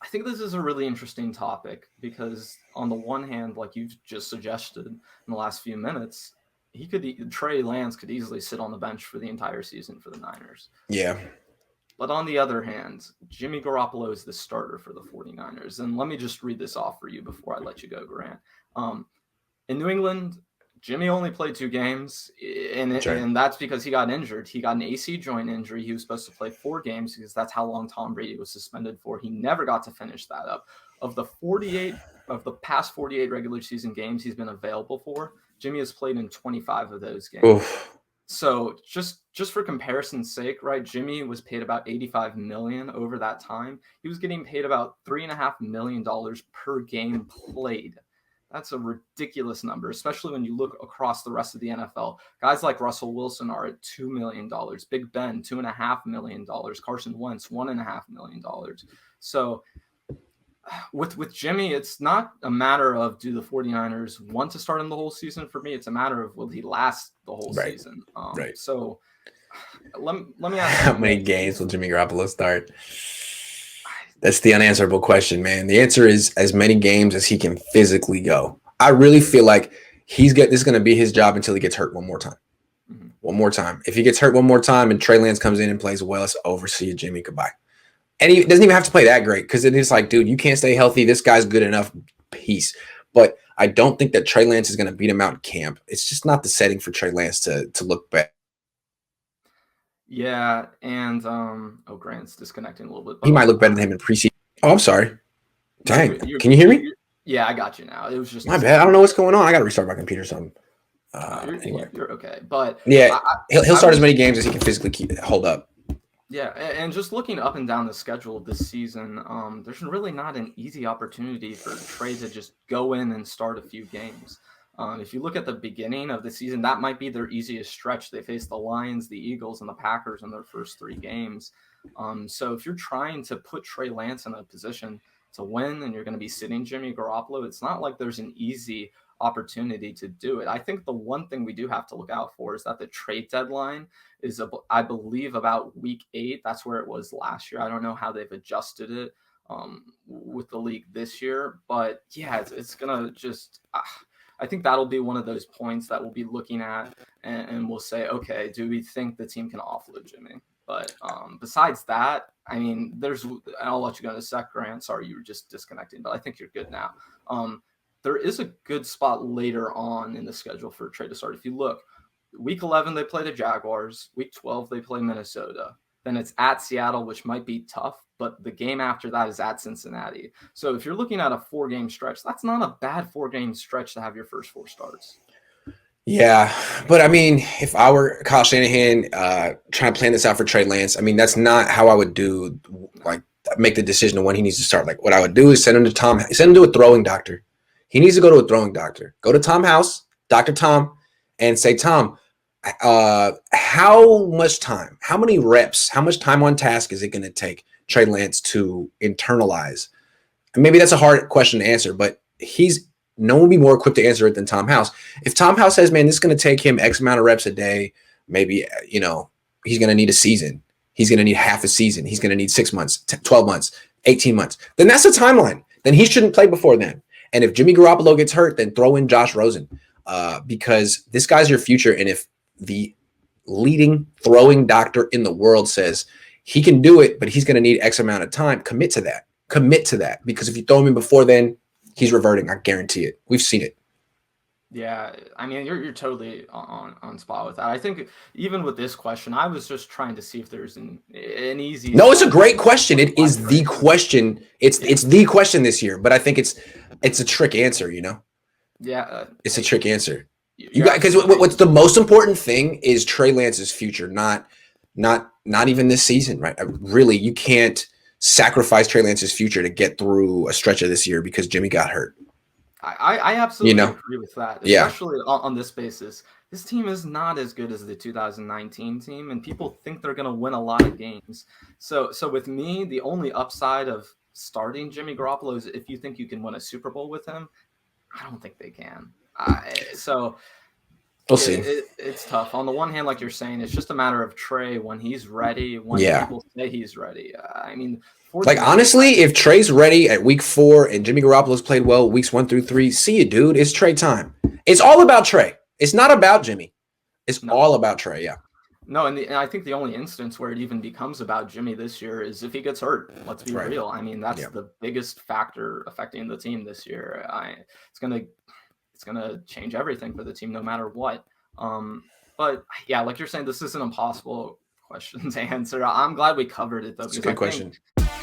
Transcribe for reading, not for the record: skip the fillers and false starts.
think this is a really interesting topic because on the one hand, like you've just suggested in the last few minutes, Trey Lance could easily sit on the bench for the entire season for the Niners. Yeah. But on the other hand, Jimmy Garoppolo is the starter for the 49ers. And let me just read this off for you before I let you go, Grant. In New England, Jimmy only played 2 games, and that's because he got injured. He got an AC joint injury. He was supposed to play 4 games because that's how long Tom Brady was suspended for. He never got to finish that up. Of the past 48 regular season games he's been available for, Jimmy has played in 25 of those games. Oof. So just for comparison's sake, right? Jimmy was paid about $85 million over that time. He was getting paid about $3.5 million per game played. That's a ridiculous number, especially when you look across the rest of the NFL. Guys like Russell Wilson are at $2 million. Big Ben, $2.5 million. Carson Wentz, $1.5 million. So with Jimmy, it's not a matter of do the 49ers want to start him the whole season. For me, it's a matter of will he last the whole season. So let me ask you, how many games will Jimmy Garoppolo start? That's the unanswerable question, man. The answer is as many games as he can physically go. I really feel like this is going to be his job until he gets hurt one more time. Mm-hmm. One more time. If he gets hurt one more time and Trey Lance comes in and plays well, it's over. See you, Jimmy. Goodbye. And he doesn't even have to play that great because it is like, dude, you can't stay healthy. This guy's good enough. Peace. But I don't think that Trey Lance is going to beat him out in camp. It's just not the setting for Trey Lance to look bad. Yeah, and Grant's disconnecting a little bit. He might look better than him in preseason. Oh, I'm sorry. Dang. Can you hear me? Yeah, I got you now. It was just my bad. I don't know what's going on. I got to restart my computer or something. Anyway, you're okay. But yeah, he'll start as many games as he can physically hold up. Yeah, and just looking up and down the schedule this season, there's really not an easy opportunity for Trey to just go in and start a few games. If you look at the beginning of the season, that might be their easiest stretch. They face the Lions, the Eagles, and the Packers in their first 3 games. So if you're trying to put Trey Lance in a position to win and you're going to be sitting Jimmy Garoppolo, it's not like there's an easy opportunity to do it. I think the one thing we do have to look out for is that the trade deadline is, I believe, about week 8. That's where it was last year. I don't know how they've adjusted it with the league this year, but yeah, it's gonna just. I think that'll be one of those points that we'll be looking at, and we'll say, okay, do we think the team can offload Jimmy? But besides that, I mean, I'll let you go in a sec, Grant. Sorry, you were just disconnecting, but I think you're good now. There is a good spot later on in the schedule for Trey to start. If you look, week 11, they play the Jaguars. Week 12, they play Minnesota. Then it's at Seattle, which might be tough, but the game after that is at Cincinnati. So if you're looking at a 4-game stretch, that's not a bad 4-game stretch to have your first 4 starts. Yeah, but I mean, if I were Kyle Shanahan trying to plan this out for Trey Lance, I mean, that's not how I would do, like, make the decision of when he needs to start. Like, what I would do is send him to a throwing doctor. He needs to go to a throwing doctor. Go to Tom House, Dr. Tom, and say, Tom, how much time, how many reps, how much time on task is it going to take Trey Lance to internalize? And maybe that's a hard question to answer, but no one will be more equipped to answer it than Tom House. If Tom House says, man, this is going to take him X amount of reps a day, maybe, he's going to need a season. He's going to need half a season. He's going to need 6 months, 12 months, 18 months. Then that's the timeline. Then he shouldn't play before then. And if Jimmy Garoppolo gets hurt, then throw in Josh Rosen because this guy's your future. And if the leading throwing doctor in the world says he can do it, but he's going to need X amount of time, commit to that. Because if you throw him in before then, he's reverting. I guarantee it. We've seen it. Yeah, I mean, you're totally on spot with that. I think even with this question, I was just trying to see if there's an easy. No, it's a great question. It is the question. It's the question this year, but I think it's a trick answer. Yeah, it's a trick answer. You got because what's the most important thing is Trey Lance's future, not even this season, right? Really, you can't sacrifice Trey Lance's future to get through a stretch of this year because Jimmy got hurt. I absolutely agree with that, especially on this basis. This team is not as good as the 2019 team, and people think they're going to win a lot of games. So with me, the only upside of starting Jimmy Garoppolo is if you think you can win a Super Bowl with him. I don't think they can. So We'll Yeah, see. it's tough. On the one hand, like you're saying, it's just a matter of Trey when he's ready, when Yeah. people say he's ready. I mean, Like 49ers. honestly, if Trey's ready at week 4 and Jimmy Garoppolo's played well weeks 1 through 3, see you, dude. It's Trey time. It's all about Trey. It's not about Jimmy. It's No, all about Trey. Yeah. no, and I think the only instance where it even becomes about Jimmy this year is if he gets hurt. Let's be Right. real. I mean, that's Yeah. the biggest factor affecting the team this year. It's gonna it's gonna change everything for the team, no matter what. But yeah, like you're saying, this is an impossible question to answer. I'm glad we covered it though, It's a because I good think question.